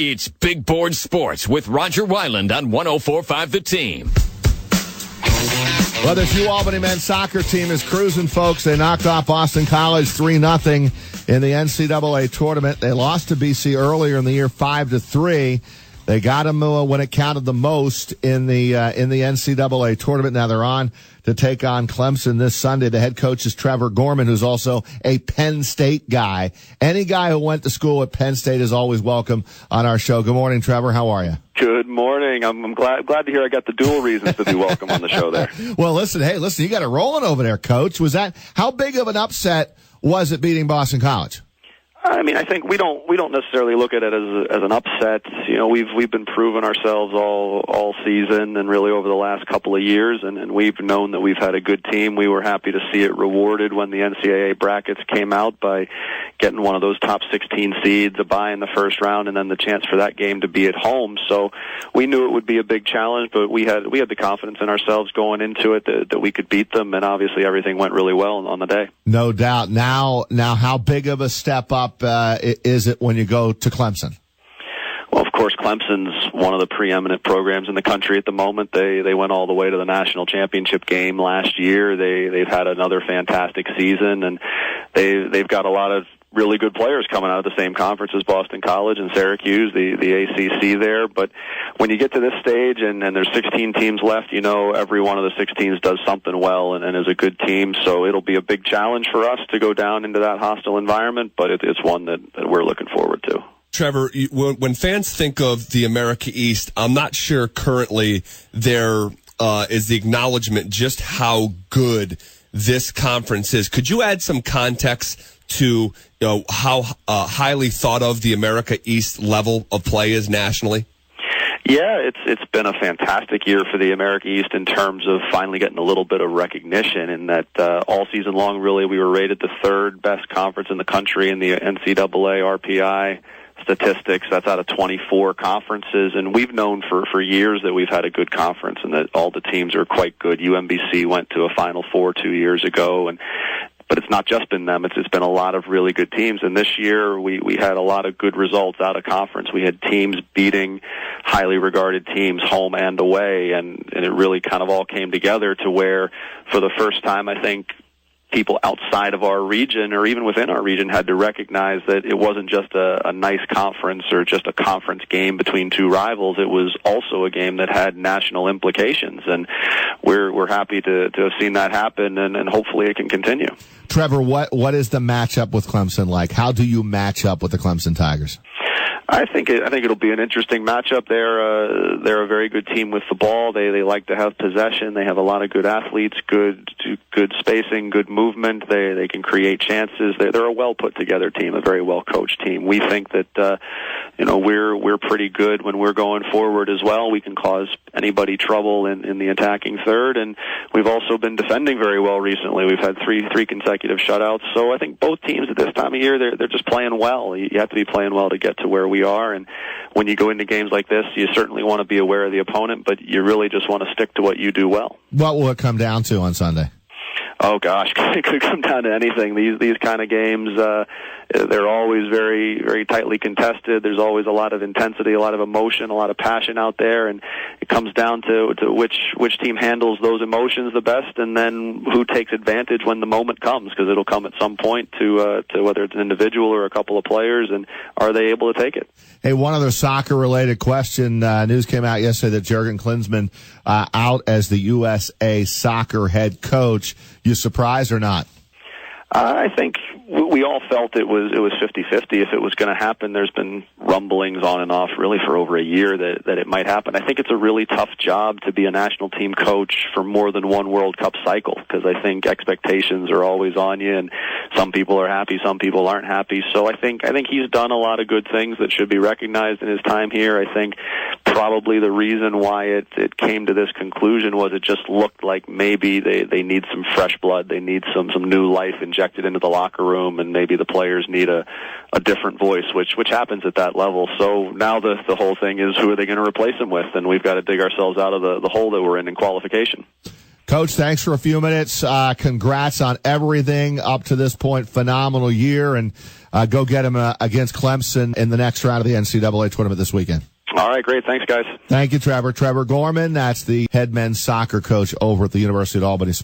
It's Big Board Sports with Roger Wyland on 104.5 The Team. Well, this U Albany men's soccer team is cruising, folks. They knocked off Boston College 3-0 in the NCAA tournament. They lost to BC earlier in the year 5-3. They got them when it counted the most in the NCAA tournament. Now they're on to take on Clemson this Sunday. The head coach is Trevor Gorman, who's also a Penn State guy. Any guy who went to school at Penn State is always welcome on our show. Good morning, Trevor. How are you? Good morning. I'm glad to hear I got the dual reasons to be welcome on the show there. Well, listen, you got it rolling over there, Coach. How big of an upset was it beating Boston College? I mean, I think we don't necessarily look at it as an upset. You know, we've been proving ourselves all season and really over the last couple of years, and we've known that we've had a good team. We were happy to see it rewarded when the NCAA brackets came out by getting one of those top 16 seeds, a bye in the first round, and then the chance for that game to be at home. So we knew it would be a big challenge, but we had the confidence in ourselves going into it that we could beat them, and obviously everything went really well on the day. No doubt. Now, how big of a step up is it when you go to Clemson? Well, of course, Clemson's one of the preeminent programs in the country at the moment. They went all the way to the national championship game last year. They've had another fantastic season, and they've got a lot of really good players coming out of the same conference as Boston College and Syracuse, the ACC there. But when you get to this stage and there's 16 teams left, you know every one of the 6 teams does something well and is a good team. So it'll be a big challenge for us to go down into that hostile environment, but it's one that we're looking forward to. Trevor, when fans think of the America East, I'm not sure currently there is the acknowledgement just how good this conference is. Could you add some context to how highly thought of the America East level of play is nationally? Yeah, it's been a fantastic year for the America East in terms of finally getting a little bit of recognition, in that all season long, really, we were rated the 3rd best conference in the country in the NCAA RPI statistics. That's out of 24 conferences, and we've known for years that we've had a good conference and that all the teams are quite good. UMBC went to a Final Four 2 years ago, but it's not just been them. It's been a lot of really good teams. And this year, we had a lot of good results out of conference. We had teams beating highly regarded teams home and away, and it really kind of all came together to where, for the first time, I think, people outside of our region or even within our region had to recognize that it wasn't just a nice conference or just a conference game between two rivals. It was also a game that had national implications, and we're happy to have seen that happen, and hopefully it can continue. Trevor, what is the matchup with Clemson like? How do you match up with the Clemson Tigers? I think it'll be an interesting matchup. They're a very good team with the ball. They like to have possession. They have a lot of good athletes, good spacing, good movement. They can create chances. They're a well put together team, a very well coached team. We think that we're pretty good when we're going forward as well. We can cause anybody trouble in the attacking third, and we've also been defending very well recently. We've had three consecutive shutouts. So I think both teams at this time of year they're just playing well. You have to be playing well to get to where we are, and when you go into games like this, you certainly want to be aware of the opponent, but you really just want to stick to what you do well. What will it come down to on Sunday? Oh gosh, it could come down to anything. These kind of games, they're always very, very tightly contested. There's always a lot of intensity, a lot of emotion, a lot of passion out there, and it comes down to which team handles those emotions the best, and then who takes advantage when the moment comes, because it'll come at some point to whether it's an individual or a couple of players, and are they able to take it? Hey, one other soccer-related question. News came out yesterday that Jurgen Klinsmann out as the USA soccer head coach. You surprised or not? I think we all felt it was 50-50 if it was going to happen. There's been rumblings on and off really for over a year that it might happen. I think it's a really tough job to be a national team coach for more than one World Cup cycle, because I think expectations are always on you, and some people are happy, some people aren't happy. So I think he's done a lot of good things that should be recognized in his time here. I think probably the reason why it came to this conclusion was it just looked like maybe they need some fresh blood. They need some new life injected into the locker room, and maybe the players need a different voice, which happens at that level. So now the whole thing is, who are they going to replace him with? And we've got to dig ourselves out of the hole that we're in qualification. Coach, thanks for a few minutes. Congrats on everything up to this point. Phenomenal year, and go get him against Clemson in the next round of the NCAA tournament this weekend. All right, great. Thanks, guys. Thank you, Trevor. Trevor Gorman, that's the head men's soccer coach over at the University of Albany.